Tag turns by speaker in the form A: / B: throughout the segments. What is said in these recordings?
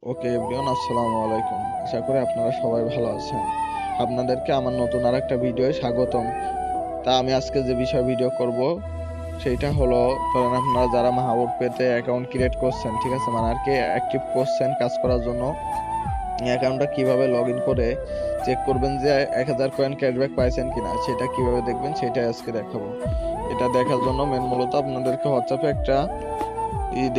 A: ওকে everyone, আসসালামু আলাইকুম। আশা করি আপনারা সবাই ভালো আছেন। আপনাদেরকে আমার নতুন আরেকটা ভিডিওয়ে স্বাগতম। তা আমি আজকে যে বিষয় ভিডিও করব সেইটা হলো, ধরেন আপনারা যারা মাহবুব পেতে অ্যাকাউন্ট ক্রিয়েট করছেন, ঠিক আছে, মানে আর কি অ্যাক্টিভ করছেন কাজ করার জন্য, অ্যাকাউন্টটা কিভাবে লগ ইন করে চেক করবেন যে 1000 কয়েন ক্যাশব্যাক পাইছেন কিনা, সেটা কিভাবে দেখবেন সেটাই আজকে দেখাবো। এটা দেখার জন্য মূলত আপনাদেরকে হোয়াটসঅ্যাপে একটা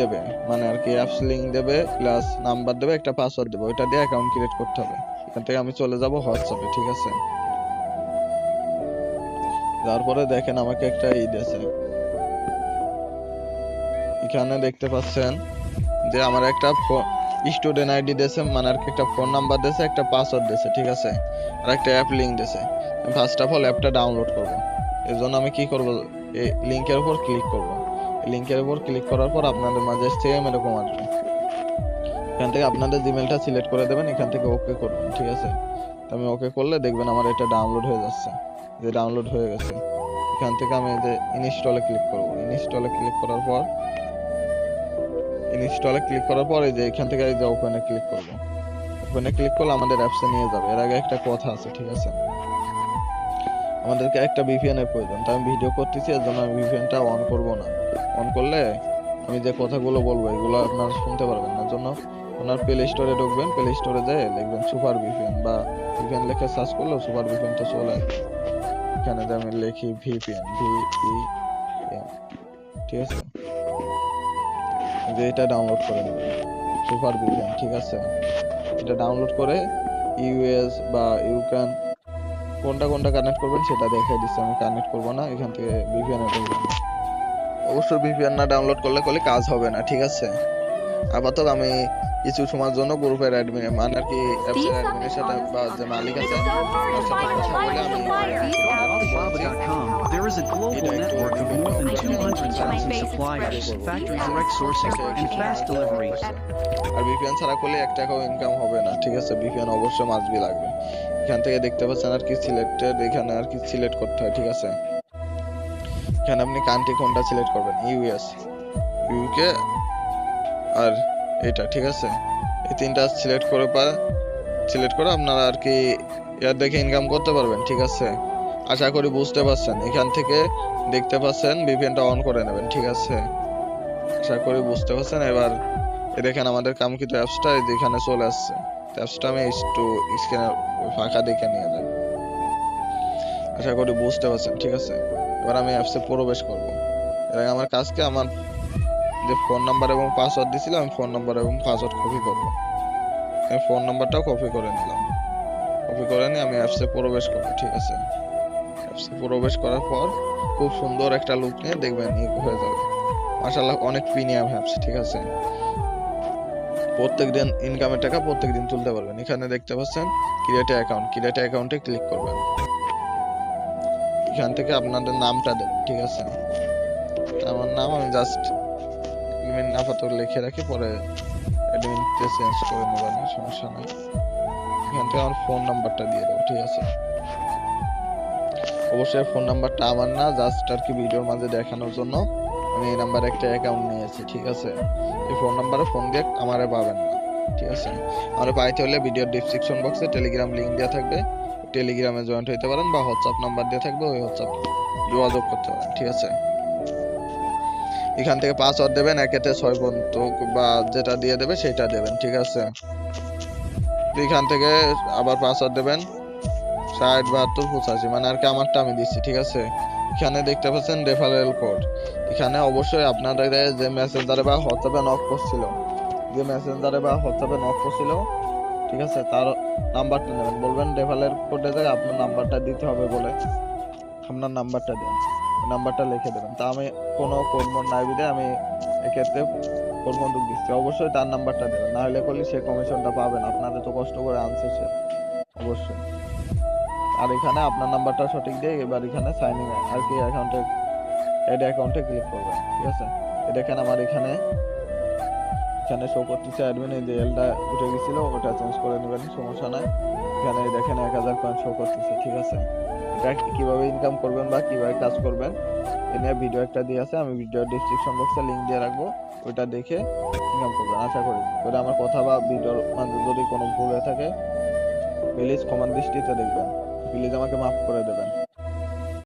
A: দেবে, মানে আর কি অ্যাপস লিংক দেবে, প্লাস নাম্বার দেবে, একটা পাসওয়ার্ড দেবে, ওইটা দিয়ে অ্যাকাউন্ট ক্রিয়েট করতে হবে। এখান থেকে আমি চলে যাব হোয়াটসঅ্যাপে, ঠিক আছে। তারপরে দেখেন আমাকে একটা দিয়েছে, এখানে দেখতে পাচ্ছেন যে আমার একটা স্টুডেন্ট আইডি দিয়েছে, মানে আর কি একটা ফোন নাম্বার দিয়েছে, একটা পাসওয়ার্ড দিয়েছে, ঠিক আছে, আর একটা অ্যাপ লিংক দিয়েছে। আমি ফার্স্ট অফ অল অ্যাপটা ডাউনলোড করব। এর জন্য আমি কি করব, এই লিংকের উপর ক্লিক করব। লিংকের উপর ক্লিক করার পর আপনাদের মাঝে সেম এরকম আসবে। এখান থেকে আপনাদের জিমেলটা সিলেক্ট করে দেবেন, এখান থেকে ওকে করবেন, ঠিক আছে। তো আমি ওকে করলে দেখবেন আমার এটা ডাউনলোড হয়ে যাচ্ছে, যে ডাউনলোড হয়ে গেছে। এখান থেকে আমি যে ইনস্টলে ক্লিক করব। ইনস্টলে ক্লিক করার পর এই যে এখান থেকে এই যে ওপেনে ক্লিক করব। ওপেনে ক্লিক করলে আমাদের অ্যাপসে নিয়ে যাবে। এর আগে একটা কথা আছে, ঠিক আছে, আমাদেরকে একটা ভিপিএন এর প্রয়োজন। তো আমি ভিডিও করতেছি, এর জন্য আমি ভিপিএনটা অন করব না। অন করলে আমি যে কথাগুলো বলবো এগুলো আপনারা শুনতে পারবেন না। জন্য আপনার প্লে স্টোরে ঢুকবেন, প্লে স্টোরে যেয়ে লিখবেন সুপার ভিপিএন, বা ভিপিএন লিখে সার্চ করলেও সুপার ভিপিএনটা চলে আসবে। এখানে যে আমি লিখি ভিপিএন, ভিপিএন, ঠিক আছে, যে এটা ডাউনলোড করে নেবেন, সুপার ভিপিএন, ঠিক আছে। এটা ডাউনলোড করে ইউএস বা ইউক্যান কোনটা কোনটা কানেক্ট করবেন সেটা দেখাই দিচ্ছি। আমি কানেক্ট করব না, এখান থেকে ভিপিএন এ ঢুকবেন। অবশ্যই ভিপিএন না ডাউনলোড করলে কাজ হবে না, ঠিক আছে। আপাতত আমি কিছু সময়ের জন্য গ্রুপের অ্যাডমিন, মানে আর কি অ্যাপসের অ্যাডমিনের সাথে বা যে মালিক আছে তার সাথে কথা বলে আমি
B: Alibaba.com, there is a global network of more than 200,000 suppliers, factory direct sourcing, and fast delivery.
A: আর ভিপিএন ছাড়া করলে 1 টাকাও ইনকাম হবে না, ঠিক আছে। ভিপিএন অবশ্যই মাস্টবি লাগবে। এখান থেকে দেখতে পাচ্ছেন আর কি সিলেক্টেড, এখানে আর কি সিলেক্ট করতে হয়, ঠিক আছে। এখানে আপনি কান্ট্রি কোনটা সিলেক্ট করবেন, ইউএস, ইউকে আর এটা, ঠিক আছে। এই তিনটা সিলেক্ট করে আপনারা আর কি এর দেখে ইনকাম করতে পারবেন, ঠিক আছে। আশা করি বুঝতে পারছেন। এখান থেকে দেখতে পাচ্ছেন ভিপিএনটা অন করে নেবেন, ঠিক আছে। আশা করি বুঝতে পারছেন। এবার দেখেন আমাদের কামকিত অ্যাপসটা যেখানে চলে আসছে। অ্যাপসটা আমি একটু স্ক্রিনে ফাঁকা দেখে নিয়ে যাই। আশা করি বুঝতে পারছেন, ঠিক আছে। এবার আমি অ্যাপসে প্রবেশ করব। এর আগে আমার কাজকে আমার যে ফোন নাম্বার এবং পাসওয়ার্ড দিয়েছিলাম, আমি ফোন নাম্বার এবং পাসওয়ার্ড কপি করব। আমি ফোন নাম্বারটাও কপি করে নিলাম। কপি করে নিয়ে আমি অ্যাপসে প্রবেশ করব, ঠিক আছে। অ্যাপসে প্রবেশ করার পর খুব সুন্দর একটা লুক নিয়ে দেখবেন হয়ে যাবে। মাশাআল্লাহ, অনেক প্রিমিয়াম অ্যাপস, ঠিক আছে। প্রত্যেকদিন ইনকামের টাকা প্রত্যেকদিন তুলতে পারবেন। এখানে দেখতে পাচ্ছেন ক্রিয়েট অ্যাকাউন্ট, ক্রিয়েট অ্যাকাউন্টে ক্লিক করবেন। এখান থেকে আপনাদের নামটা দেবেন, ঠিক আছে। আমার নাম আমি জাস্ট অ্যাডমিন আপাতত লিখে রাখি, পরে অ্যাডমিনতে চেঞ্জ করে নেবেন, সমস্যা নাই। এখান থেকে আমার ফোন নাম্বারটা দিয়ে দেবো, ঠিক আছে। অবশ্যই ফোন নাম্বারটা আমার না, জাস্ট আর কি ভিডিওর মাঝে দেখানোর জন্য আমি এই নাম্বারে একটা অ্যাকাউন্ট নিয়েছি, ঠিক আছে। এই ফোন নাম্বারে ফোন দিয়ে আমারে পাবেন না, ঠিক আছে। আমারে পাইতে হলে ভিডিওর ডেসক্রিপশন বক্সে টেলিগ্রাম লিংক দেওয়া থাকবে, টেলিগ্রামে জয়েন্ট হইতে পারেন, বা হোয়াটসঅ্যাপ নাম্বার দেওয়া থাকবে, ওই হোয়াটসঅ্যাপ যোগাযোগ করতে পারেন, ঠিক আছে। এখান থেকে পাসওয়ার্ড দেবেন 1 থেকে 6 পর্যন্ত, বা যেটা দিয়ে দেবে সেটা দেবেন, ঠিক আছে। এখান থেকে আবার পাসওয়ার্ড দেবেন 60 72 85, মানে আর কি আমারটা আমি দিচ্ছি, ঠিক আছে। এখানে দেখতে পাচ্ছেন রেফারেল কোড। এখানে অবশ্যই আপনাদের যে মেসেঞ্জারে বা হোয়াটসঅ্যাপে নক করছিল, ঠিক আছে, তার নাম্বারটা নেবেন। বলবেন রেফারেল কোডে যায় আপনার নাম্বারটা দিতে হবে বলে, আপনার নাম্বারটা দেন, নাম্বারটা লিখে দেবেন। তা আমি কোনো কোড মোড নাই বিদে আমি এক্ষেত্রে কোড বন্দুক দিচ্ছি। অবশ্যই তার নাম্বারটা দেবেন, না হলে করলে সে কমিশনটা পাবেন, আপনাদের তো কষ্ট করে আনছে সে, অবশ্যই। আর এখানে আপনার নাম্বারটা সঠিক দিয়ে এবার এখানে সাইন ইন আর কি অ্যাকাউন্টে, এড অ্যাকাউন্টে ক্লিক করবেন, ঠিক আছে। দেখেন আমার এখানে শো করতেছে অ্যাডমিন, এই যে এলটা উঠে গেছিল ওটা চেঞ্জ করে নেবেন, সমস্যা নাই। এখানে দেখেন 1000 কয়েন শো করতেছে, ঠিক আছে। এটা কিভাবে ইনকাম করবেন বা কিভাবে কাজ করবেন এ নিয়ে ভিডিও একটা দিয়ে আছে, আমি ভিডিও ডেসক্রিপশন বক্সে লিংক দিয়ে রাখবো, ওইটা দেখে ইনকাম করবেন আশা করি। যদি আমার কথা বা ভিডিওর মাঝে যদি কোনো ভুল হয়ে থাকে প্লিজ ক্ষমার দৃষ্টিতে দেখবেন, প্লিজ আমাকে মাফ করে দেবেন।